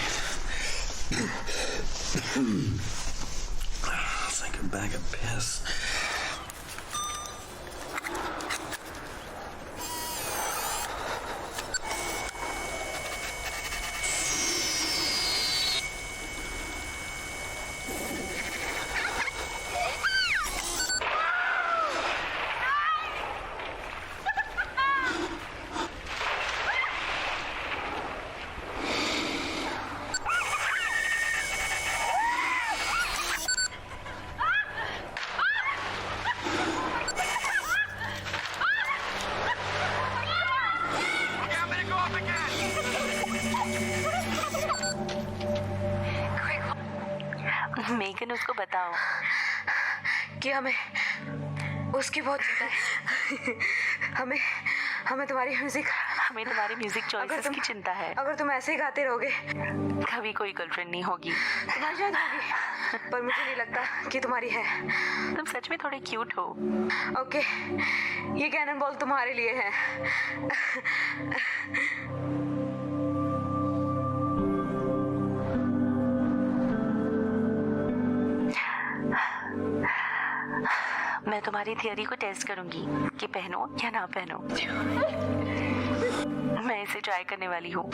It's like a bag of piss. Megan, उसको बताओ कि हमें उसकी बहुत चिंता है। हमें तुम्हारी म्यूजिक चॉइसेस की चिंता है। अगर तुम ऐसे ही गाते रहोगे कभी कोई गर्लफ्रेंड नहीं होगी। तुम्हारी शायद होगी, पर मुझे नहीं लगता कि तुम्हारी है। तुम सच में थोड़े क्यूट हो। ओके, ये कैनन बॉल तुम्हारे लिए है। मैं तुम्हारी थियरी को टेस्ट करूंगी कि पहनो या ना पहनो। मैं इसे ट्राई करने वाली हूँ।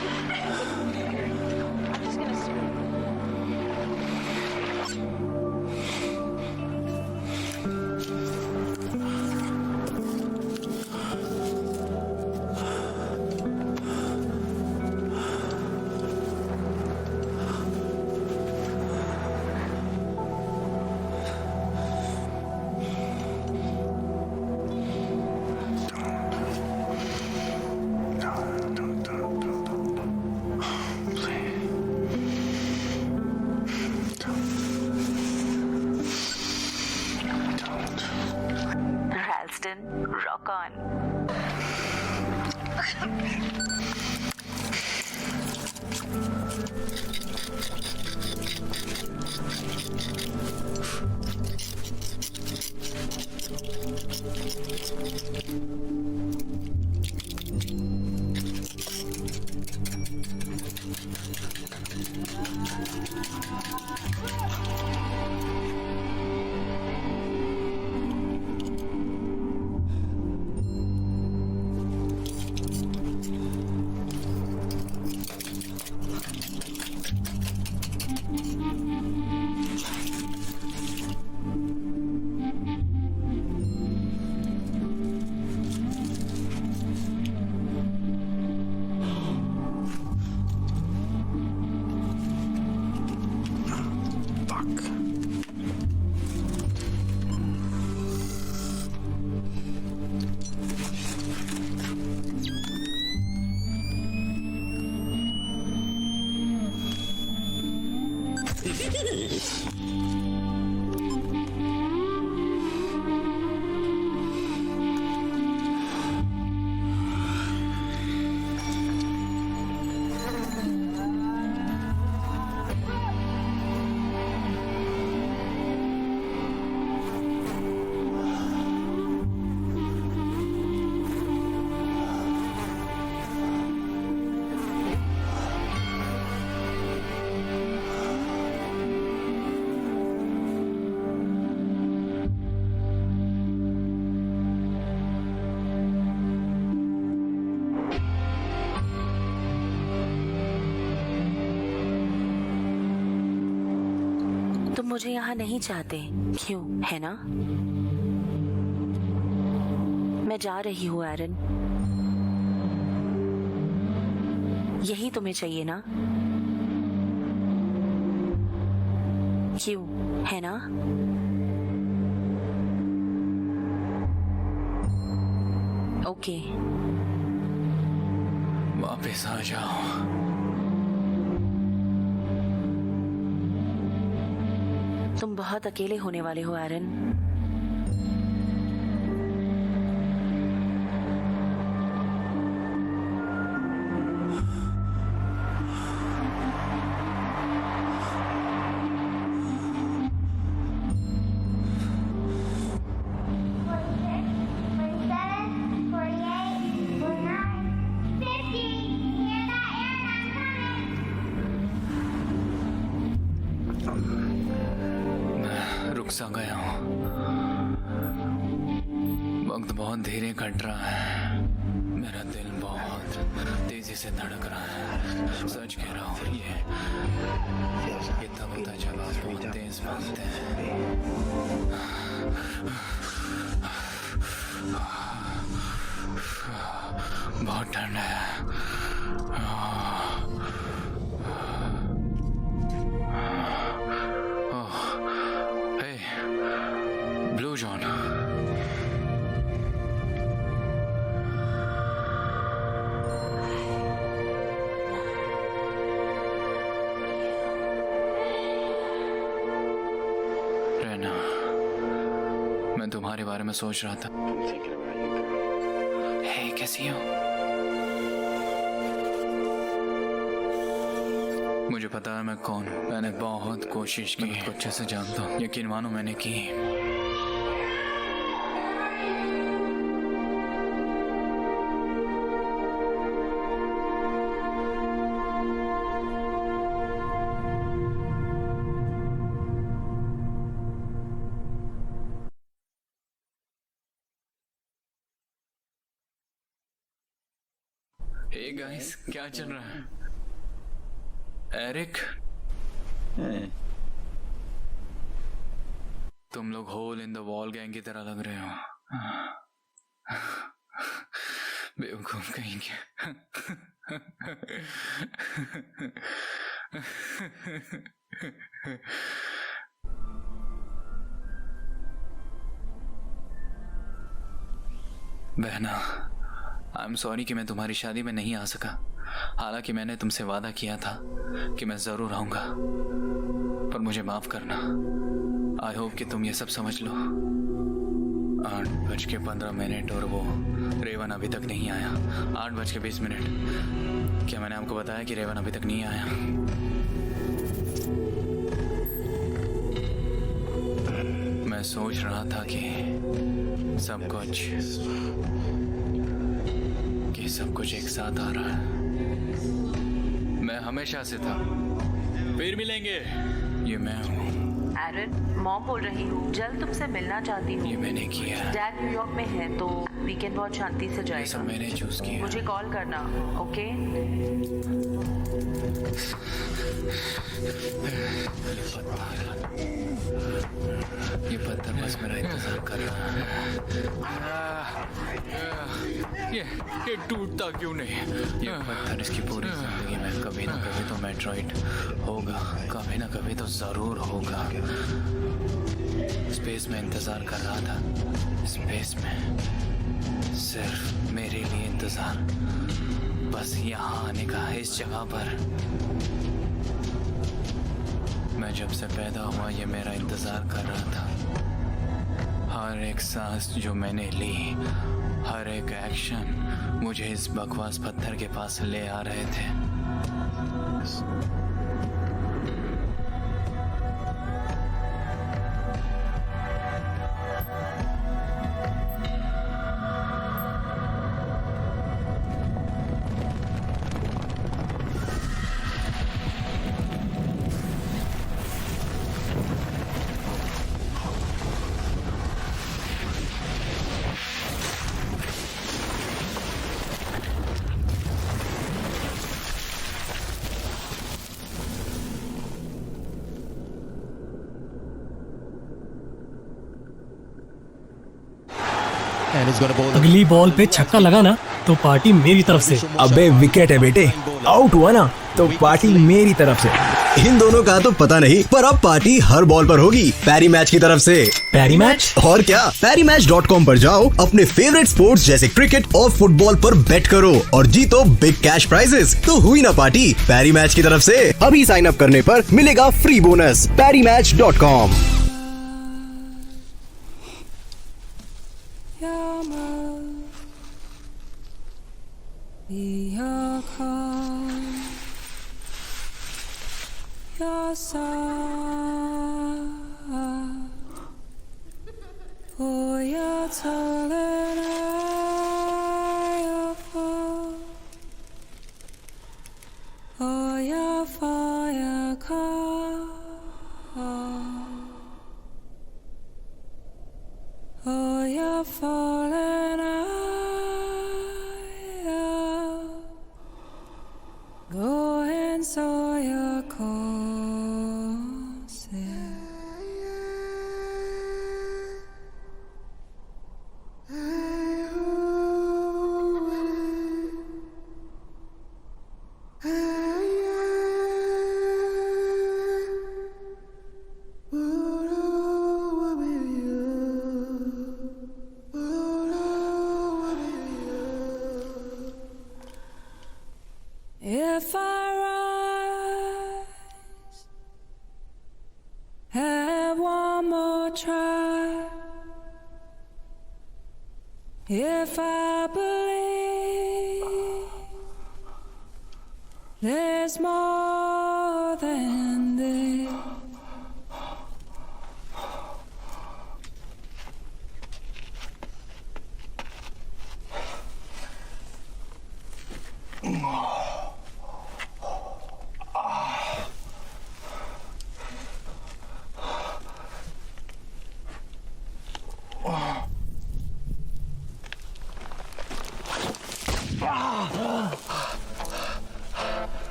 तुम मुझे यहाँ नहीं चाहते, क्यों, है ना? मैं जा रही हूँ एरन। यही तुम्हें चाहिए ना? क्यों, है ना? ओके, वापस आ जाओ। तुम बहुत अकेले होने वाले हो एरन। सा गया हूँ। वक्त बहुत धीरे कट रहा है। मेरा दिल बहुत तेजी से धड़क रहा है। सच कह रहा हूँ, ये तब होता जब आप बहुत तेज भागते हैं। बहुत ठंड है। ब्लू जॉन, रहना, मैं तुम्हारे बारे में सोच रहा था। हे, कैसी हो? मुझे पता है मैं कौन हूँ। मैंने बहुत कोशिश की, खुद को अच्छे से जानता हूँ। यकीन मानो मैंने की। हे गाइस, क्या चल रहा है? एरिक, तुम लोग hole in the wall gang की तरह लग रहे हो। बेवकूफ कहीं के। बहना, आई एम सॉरी कि मैं तुम्हारी शादी में नहीं आ सका। हालांकि मैंने तुमसे वादा किया था कि मैं जरूर आऊंगा, पर मुझे माफ करना। आई होप कि तुम ये सब समझ लो। 8:15 और वो रेवन अभी तक नहीं आया। 8:20। क्या मैंने आपको बताया कि रेवन अभी तक नहीं आया? मैं सोच रहा था कि सब कुछ एक साथ आ रहा है। मैं हमेशा से था। फिर मिलेंगे। ये मैं हूँ। एरन, मॉम बोल रही हूँ। जल्द तुमसे मिलना चाहती हूँ। ये मैंने किया। डैड न्यूयॉर्क में है तो वीकेंड बहुत शांति से जाएगा। सब मैंने चूज किया। मुझे कॉल करना, ओके? ये पत्थर बस मेरा इंतजार कर रहा है। ये टूटता क्यों नहीं? ये पत्थर इसकी पूरी जिंदगी में कभी ना कभी तो मेट्रॉइड होगा, कभी ना कभी तो जरूर होगा। स्पेस में इंतजार कर रहा था। स्पेस में सिर्फ मेरे लिए इंतजार। बस यहाँ आने का, इस जगह पर। मैं जब से पैदा हुआ ये मेरा इंतजार कर रहा था। हर एक सांस जो मैंने ली, हर एक एक्शन मुझे इस बकवास पत्थर के पास ले आ रहे थे। अगली बॉल पे छक्का लगा ना तो पार्टी मेरी तरफ से। अबे विकेट है बेटे, आउट हुआ ना तो पार्टी मेरी तरफ से। इन दोनों का तो पता नहीं, पर अब पार्टी हर बॉल पर होगी पैरी मैच की तरफ से। पैरी मैच? और क्या, PariMatch.com पर जाओ, अपने फेवरेट स्पोर्ट्स जैसे क्रिकेट और फुटबॉल पर बेट करो और जीतो बिग कैश प्राइजेस। तो हुई ना पार्टी पैरी मैच की तरफ से। अभी साइन अप करने पर मिलेगा free bonus. PariMatch.com। Your call, your song, for your tall and I fall, for your fire call, for your fall and I. Go and sow your course. If I rise, have one more try. If I believe there's more than this.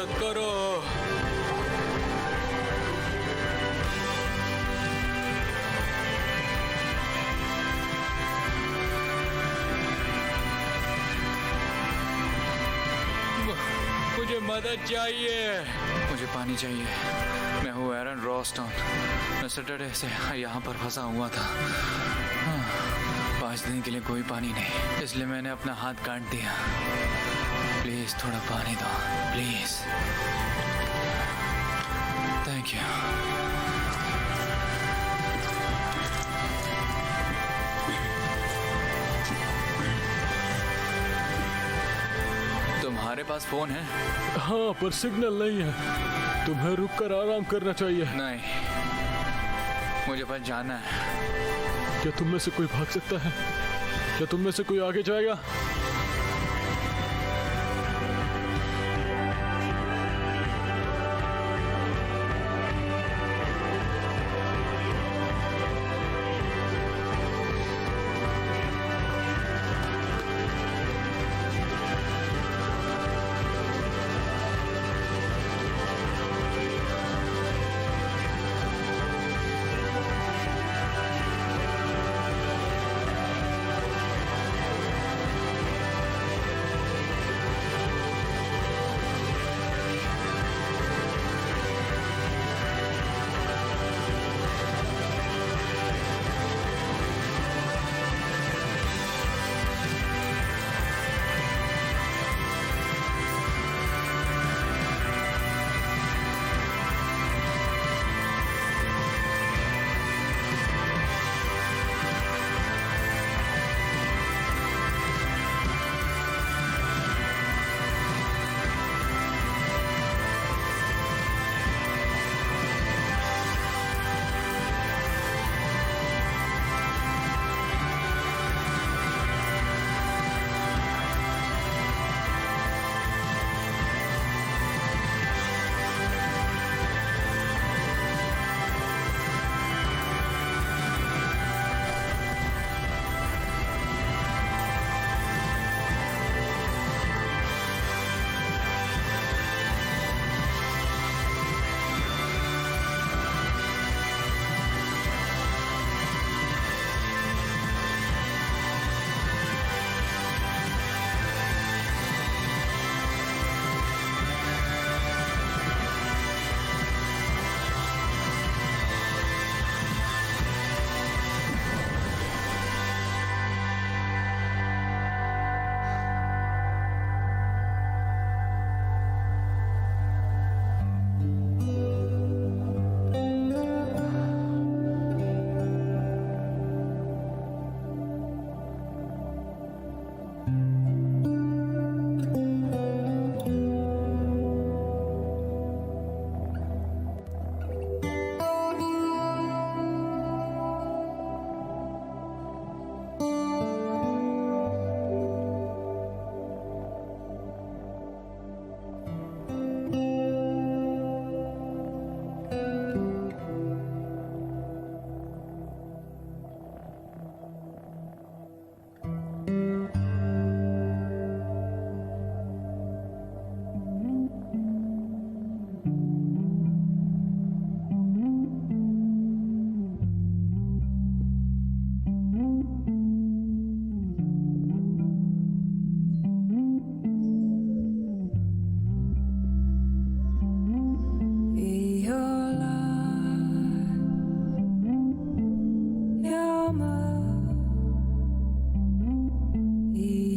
मदद करो। मुझे मदद चाहिए। मुझे पानी चाहिए। मैं हूँ एरन रॉस्टन। मैं सैटरडे से यहाँ पर फंसा हुआ था। 5 दिन के लिए कोई पानी नहीं, इसलिए मैंने अपना हाथ काट दिया। प्लीज थोड़ा पानी दो, प्लीज। Thank you. तुम्हारे पास फोन है? हाँ, पर सिग्नल नहीं है। तुम्हें रुककर आराम करना चाहिए। नहीं, मुझे बस जाना है। क्या तुम में से कोई भाग सकता है? क्या तुम में से कोई आगे जाएगा?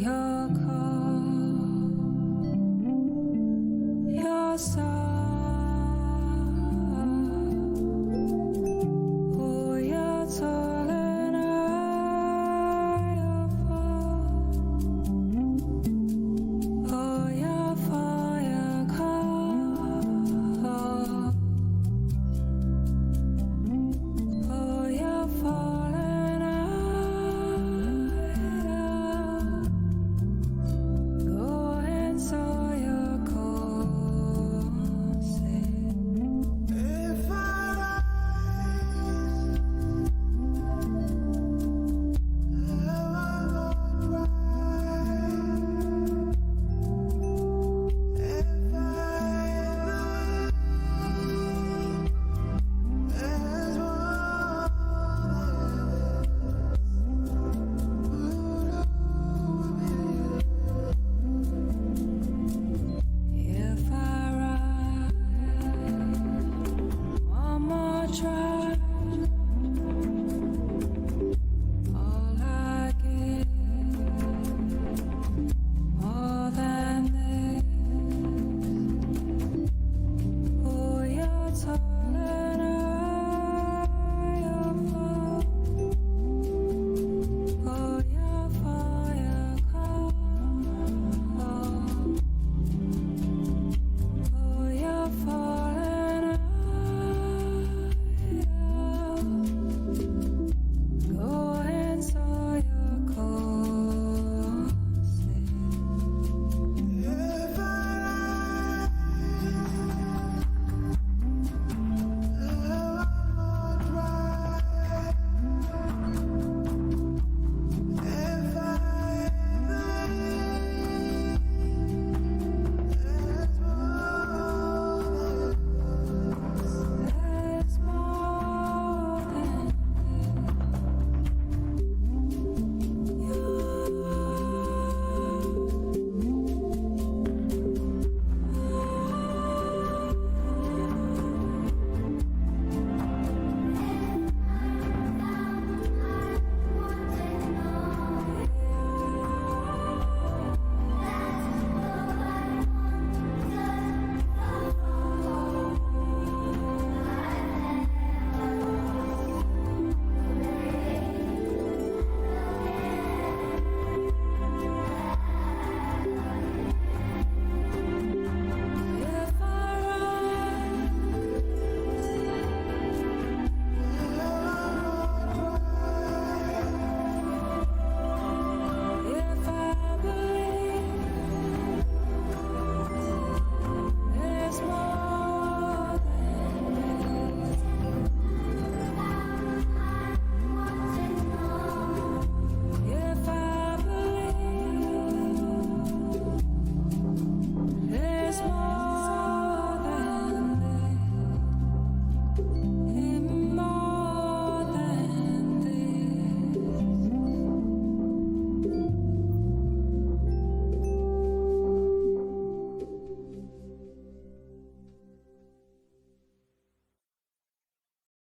Your call, your song.